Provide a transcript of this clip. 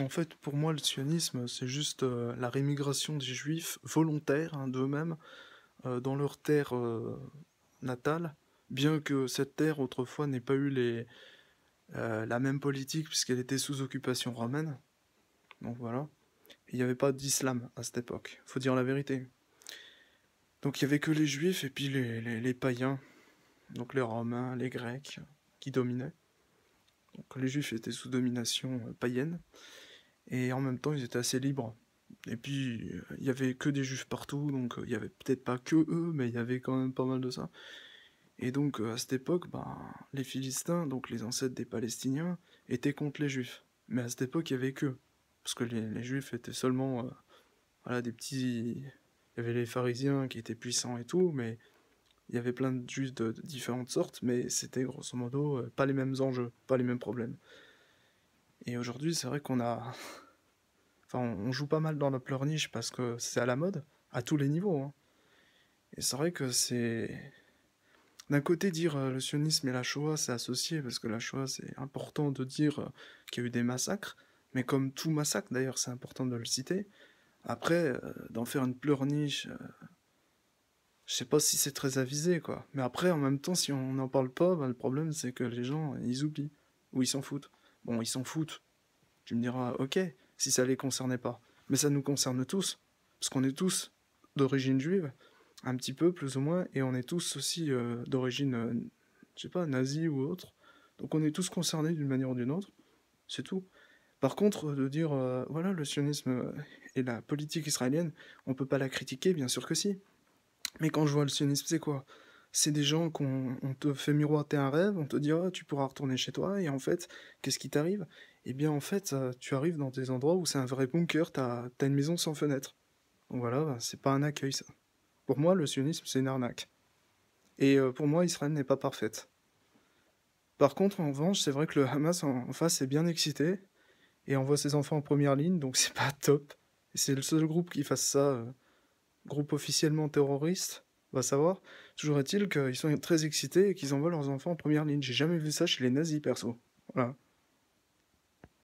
En fait, pour moi, le sionisme, c'est juste, la rémigration des juifs volontaires, hein, d'eux-mêmes, dans leur terre, natale, bien que cette terre autrefois n'ait pas eu la même politique puisqu'elle était sous occupation romaine, donc voilà. Il n'y avait pas d'islam à cette époque, faut dire la vérité. Donc il y avait que les juifs et puis les païens, donc les romains, les grecs, qui dominaient. Donc les juifs étaient sous domination païenne, et en même temps ils étaient assez libres. Et puis il y avait que des juifs partout, donc il y avait peut-être pas que eux, mais il y avait quand même pas mal de ça. Et donc à cette époque, ben, les Philistins, donc les ancêtres des Palestiniens, étaient contre les juifs. Mais à cette époque il y avait qu'eux, parce que les juifs étaient seulement voilà, des petits... Il y avait les pharisiens qui étaient puissants et tout, mais il y avait plein de juifs de différentes sortes, mais c'était grosso modo pas les mêmes enjeux, pas les mêmes problèmes. Et aujourd'hui, c'est vrai qu'on a... Enfin, on joue pas mal dans la pleurniche parce que c'est à la mode, à tous les niveaux, hein. Et c'est vrai que c'est... D'un côté, dire le sionisme et la Shoah, c'est associé, parce que la Shoah, c'est important de dire qu'il y a eu des massacres, mais comme tout massacre, d'ailleurs, c'est important de le citer. Après, d'en faire une pleurniche, je sais pas si c'est très avisé, quoi. Mais après, en même temps, si on n'en parle pas, bah, le problème, c'est que les gens, ils oublient. Ou ils s'en foutent. Bon, ils s'en foutent. Tu me diras, ok, si ça les concernait pas. Mais ça nous concerne tous. Parce qu'on est tous d'origine juive, un petit peu, plus ou moins, et on est tous aussi d'origine, je sais pas, nazie ou autre. Donc on est tous concernés d'une manière ou d'une autre. C'est tout. Par contre, de dire, voilà, le sionisme et la politique israélienne, on peut pas la critiquer, bien sûr que si. Mais quand je vois le sionisme, c'est quoi? C'est des gens qu'on on te fait miroiter un rêve, on te dit oh, tu pourras retourner chez toi, et en fait, qu'est-ce qui t'arrive? Eh bien, en fait, tu arrives dans des endroits où c'est un vrai bunker, t'as une maison sans fenêtre. Donc voilà, bah, c'est pas un accueil, ça. Pour moi, le sionisme, c'est une arnaque. Et pour moi, Israël n'est pas parfaite. Par contre, en revanche, c'est vrai que le Hamas en face est bien excité et envoie ses enfants en première ligne, donc c'est pas top. Et c'est le seul groupe qui fasse ça, groupe officiellement terroriste, va savoir. Toujours est-il qu'ils sont très excités et qu'ils envoient leurs enfants en première ligne. J'ai jamais vu ça chez les nazis, perso. Voilà.